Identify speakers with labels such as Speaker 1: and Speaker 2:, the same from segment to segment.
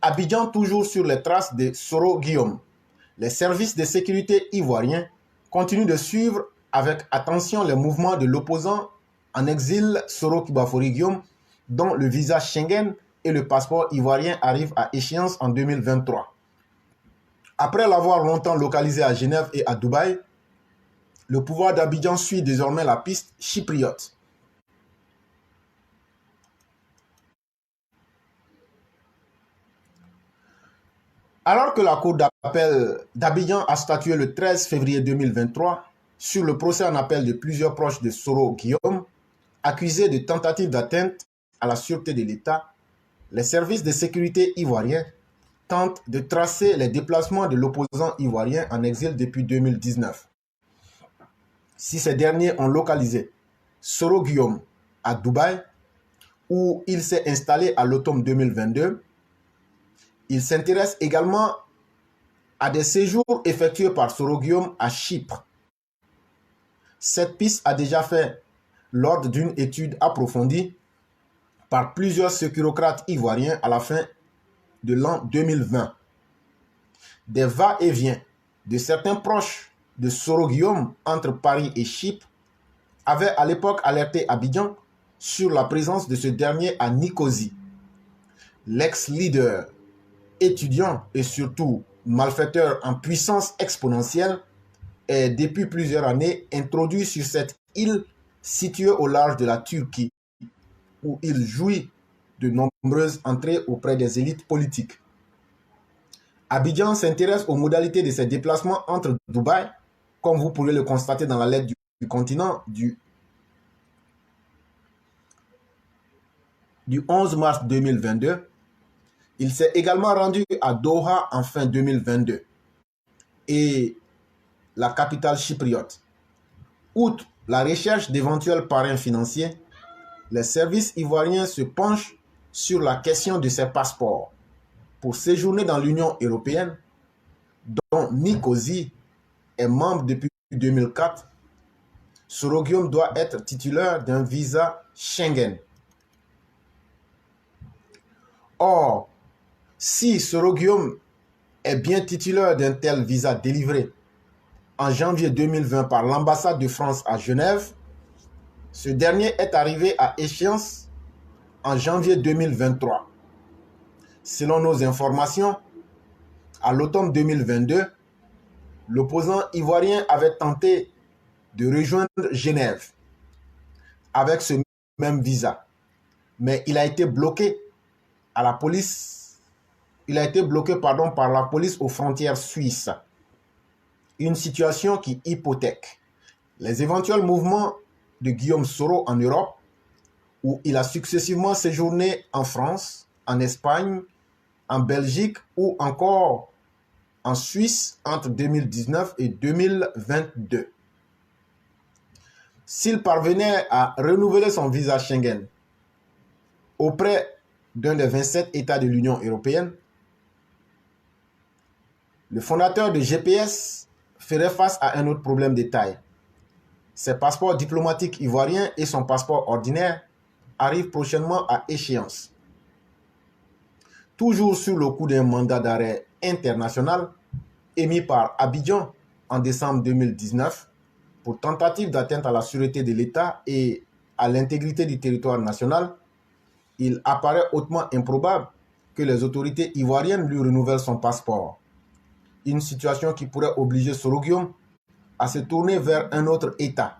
Speaker 1: Abidjan, toujours sur les traces de Soro Guillaume. Les services de sécurité ivoiriens continuent de suivre avec attention les mouvements de l'opposant en exil Soro Kibafori Guillaume, dont le visa Schengen et le passeport ivoirien arrivent à échéance en 2023. Après l'avoir longtemps localisé à Genève et à Dubaï, le pouvoir d'Abidjan suit désormais la piste chypriote. Alors que la Cour d'appel d'Abidjan a statué le 13 février 2023 sur le procès en appel de plusieurs proches de Soro Guillaume, accusés de tentative d'atteinte à la sûreté de l'État, les services de sécurité ivoiriens tentent de tracer les déplacements de l'opposant ivoirien en exil depuis 2019. Si ces derniers ont localisé Soro Guillaume à Dubaï, où il s'est installé à l'automne 2022, il s'intéresse également à des séjours effectués par Soro Guillaume à Chypre. Cette piste a déjà fait l'ordre d'une étude approfondie par plusieurs sécurocrates ivoiriens à la fin de l'an 2020. Des va-et-vient de certains proches de Soro Guillaume entre Paris et Chypre avaient à l'époque alerté Abidjan sur la présence de ce dernier à Nicosie. L'ex-leader étudiant et surtout malfaiteur en puissance exponentielle est depuis plusieurs années introduit sur cette île située au large de la Turquie, où il jouit de nombreuses entrées auprès des élites politiques. Abidjan s'intéresse aux modalités de ses déplacements entre Dubaï, comme vous pourrez le constater dans la lettre du continent du 11 mars 2022. Il s'est également rendu à Doha en fin 2022 et la capitale chypriote. Outre la recherche d'éventuels parrains financiers, les services ivoiriens se penchent sur la question de ses passeports pour séjourner dans l'Union européenne, dont Nicosie est membre depuis 2004. Soro Guillaume doit être titulaire d'un visa Schengen. Or, si Soro Guillaume est bien titulaire d'un tel visa délivré en janvier 2020 par l'ambassade de France à Genève, ce dernier est arrivé à échéance en janvier 2023. Selon nos informations, à l'automne 2022, l'opposant ivoirien avait tenté de rejoindre Genève avec ce même visa, mais il a été bloqué à la police. Il a été bloqué par la police aux frontières suisses. Une situation qui hypothèque les éventuels mouvements de Guillaume Soro en Europe, où il a successivement séjourné en France, en Espagne, en Belgique ou encore en Suisse entre 2019 et 2022. S'il parvenait à renouveler son visa Schengen auprès d'un des 27 États de l'Union européenne, le fondateur de GPS ferait face à un autre problème de taille. Ses passeports diplomatiques ivoiriens et son passeport ordinaire arrivent prochainement à échéance. Toujours sur le coup d'un mandat d'arrêt international émis par Abidjan en décembre 2019 pour tentative d'atteinte à la sûreté de l'État et à l'intégrité du territoire national, il apparaît hautement improbable que les autorités ivoiriennes lui renouvellent son passeport. Une situation qui pourrait obliger Soro Guillaume à se tourner vers un autre État.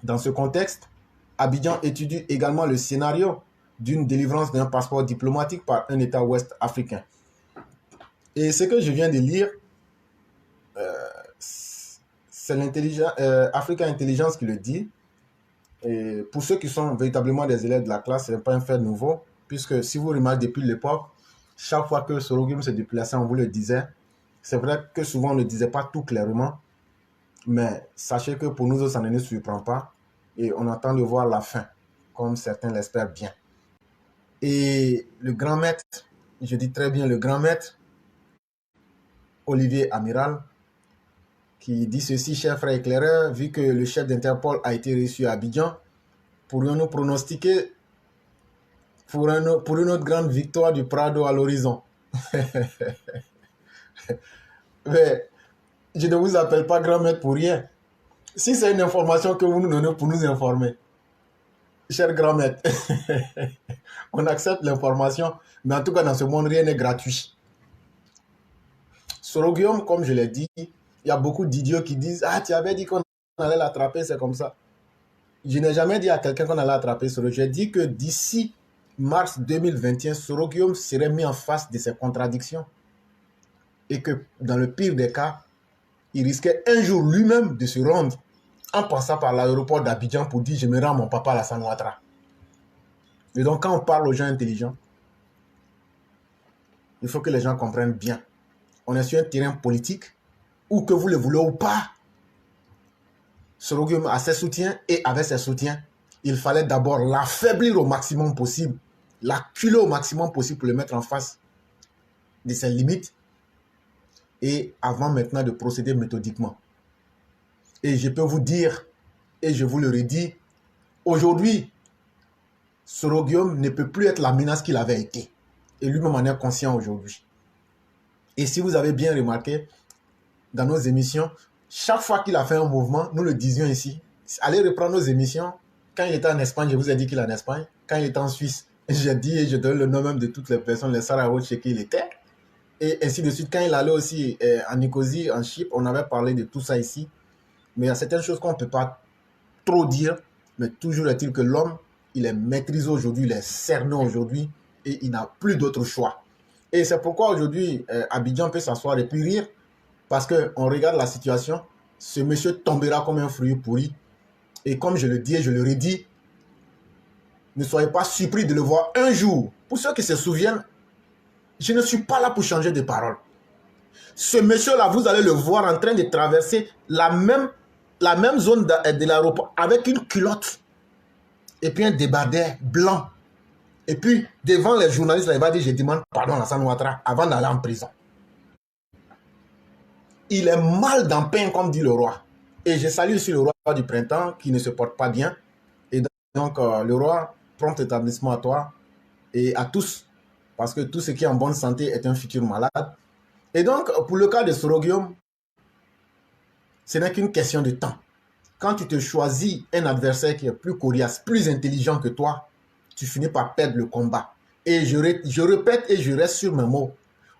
Speaker 1: Dans ce contexte, Abidjan étudie également le scénario d'une délivrance d'un passeport diplomatique par un État ouest africain. Et ce que je viens de lire, c'est Africa Intelligence qui le dit. Et pour ceux qui sont véritablement des élèves de la classe, ce n'est pas un fait nouveau, puisque si vous remarquez depuis l'époque, chaque fois que Soro Guillaume se déplaçait, on vous le disait. C'est vrai que souvent on ne disait pas tout clairement, mais sachez que pour nous autres, ça ne nous surprend pas et on attend de voir la fin, comme certains l'espèrent bien. Et le grand maître, je dis très bien le grand maître, Olivier Amiral, qui dit ceci: chers frères éclaireurs, vu que le chef d'Interpol a été reçu à Abidjan, pourrions-nous pronostiquer pour une autre grande victoire du Prado à l'horizon. Mais je ne vous appelle pas grand maître pour rien. Si c'est une information que vous nous donnez pour nous informer, cher grand maître, on accepte l'information, mais en tout cas dans ce monde, rien n'est gratuit. Soroguillaume, comme je l'ai dit, il y a beaucoup d'idiots qui disent « Ah, tu avais dit qu'on allait l'attraper, c'est comme ça. » Je n'ai jamais dit à quelqu'un qu'on allait attraper Soroguillaume. J'ai dit que d'ici mars 2021, Soroguillaume serait mis en face de ses contradictions. Et que dans le pire des cas, il risquait un jour lui-même de se rendre en passant par l'aéroport d'Abidjan pour dire « Je me rends à mon papa Alassane Ouattara ». Et donc quand on parle aux gens intelligents, il faut que les gens comprennent bien. On est sur un terrain politique où, que vous le voulez ou pas, Soroguillaume a ses soutiens et avec ses soutiens, il fallait d'abord l'affaiblir au maximum possible, l'acculer au maximum possible pour le mettre en face de ses limites et avant maintenant de procéder méthodiquement. Et je peux vous dire, et je vous le redis, aujourd'hui, Soroguillaume ne peut plus être la menace qu'il avait été. Et lui-même en est conscient aujourd'hui. Et si vous avez bien remarqué, dans nos émissions, chaque fois qu'il a fait un mouvement, nous le disions ici, allez reprendre nos émissions. Quand il était en Espagne, je vous ai dit qu'il est en Espagne. Quand il était en Suisse, j'ai dit et je donne le nom même de toutes les personnes, les Saraouis chez qui il était. Et ainsi de suite. Quand il allait aussi en Nicosie, en Chypre, on avait parlé de tout ça ici. Mais il y a certaines choses qu'on ne peut pas trop dire. Mais toujours est-il que l'homme, il est maîtrisé aujourd'hui, il est cerné aujourd'hui et il n'a plus d'autre choix. Et c'est pourquoi aujourd'hui, Abidjan peut s'asseoir et puis rire. Parce qu'on regarde la situation, ce monsieur tombera comme un fruit pourri. Et comme je le dis et je le redis, ne soyez pas surpris de le voir un jour. Pour ceux qui se souviennent, je ne suis pas là pour changer de parole. Ce monsieur-là, vous allez le voir en train de traverser la même zone de l'aéroport avec une culotte et puis un débardeur blanc. Et puis, devant les journalistes, là, il va dire « Je demande pardon à Alassane Ouattara avant d'aller en prison. » Il est mal dans pain, comme dit le roi. Et je salue aussi le roi du printemps qui ne se porte pas bien. Et donc, le roi, prompt établissement à toi et à tous. Parce que tout ce qui est en bonne santé est un futur malade. Et donc, pour le cas de Soroguillaume, ce n'est qu'une question de temps. Quand tu te choisis un adversaire qui est plus coriace, plus intelligent que toi, tu finis par perdre le combat. Et je répète et je reste sur mes mots.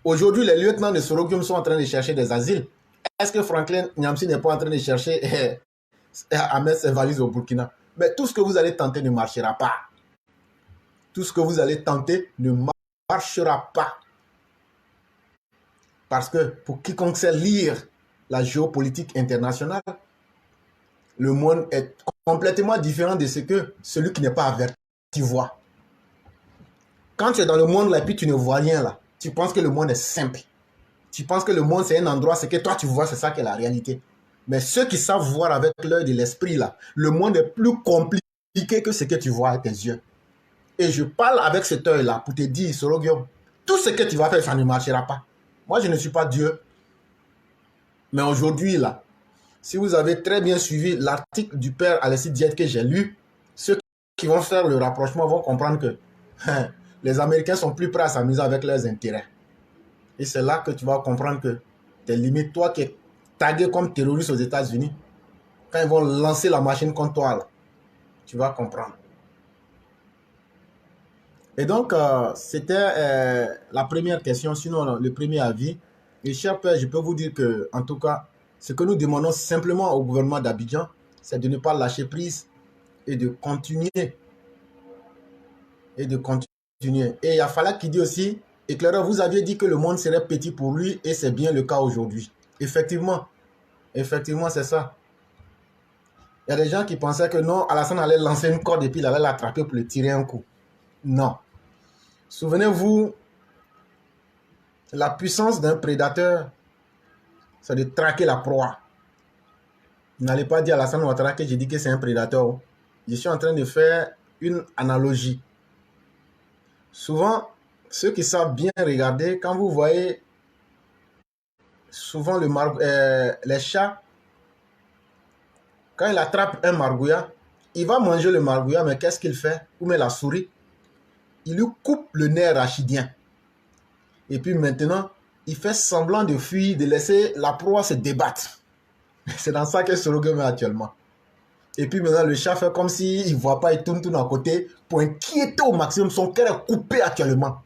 Speaker 1: Aujourd'hui, les lieutenants de Soroguillaume sont en train de chercher des asiles. Est-ce que Franklin Nyamsi n'est pas en train de chercher à mettre ses valises au Burkina? Mais tout ce que vous allez tenter ne marchera pas. Tout ce que vous allez tenter ne marchera pas. Parce que pour quiconque sait lire la géopolitique internationale, le monde est complètement différent de ce que celui qui n'est pas averti voit. Quand tu es dans le monde là et puis tu ne vois rien là, tu penses que le monde est simple. Tu penses que le monde c'est un endroit, c'est que toi tu vois, c'est ça qui est la réalité. Mais ceux qui savent voir avec l'œil de l'esprit là, le monde est plus compliqué que ce que tu vois avec tes yeux. Et je parle avec cet œil là pour te dire, Soroguillaume, tout ce que tu vas faire, ça ne marchera pas. Moi je ne suis pas Dieu. Mais aujourd'hui là, si vous avez très bien suivi l'article du père Alexis Diet que j'ai lu, ceux qui vont faire le rapprochement vont comprendre que les Américains sont plus prêts à s'amuser avec leurs intérêts. Et c'est là que tu vas comprendre que tes limites, toi qui es tagué comme terroriste aux États-Unis, quand ils vont lancer la machine contre toi, là, tu vas comprendre. Et donc, c'était la première question, sinon le premier avis. Et cher père, je peux vous dire que, en tout cas, ce que nous demandons simplement au gouvernement d'Abidjan, c'est de ne pas lâcher prise et de continuer. Et il y a Falak qui dit aussi, éclaireur, vous aviez dit que le monde serait petit pour lui et c'est bien le cas aujourd'hui. Effectivement, c'est ça. Il y a des gens qui pensaient que non, Alassane allait lancer une corde et puis il allait l'attraper pour le tirer un coup. Non. Souvenez-vous, la puissance d'un prédateur, c'est de traquer la proie. N'allez pas dire à Alassane Ouattara que j'ai dit que c'est un prédateur. Je suis en train de faire une analogie. Souvent, ceux qui savent bien regarder, quand vous voyez souvent les chats, quand il attrape un margouillat, il va manger le margouillat, mais qu'est-ce qu'il fait? Où met la souris? il lui coupe le nerf rachidien. Et puis maintenant, il fait semblant de fuir, de laisser la proie se débattre. C'est dans ça que Soro Guillaume est actuellement. Et puis maintenant, le chat fait comme s'il ne voit pas, il tourne à côté pour inquiéter au maximum. Son cœur est coupé actuellement.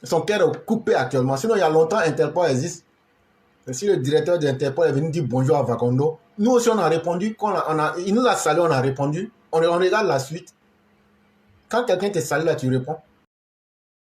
Speaker 1: Son cœur est coupé actuellement. Sinon, il y a longtemps, Interpol existe. Et si le directeur d'Interpol est venu dire bonjour à Fakondo, nous aussi on a répondu. Il nous a salué, on a répondu. On regarde la suite. Quand quelqu'un te salue là, tu réponds.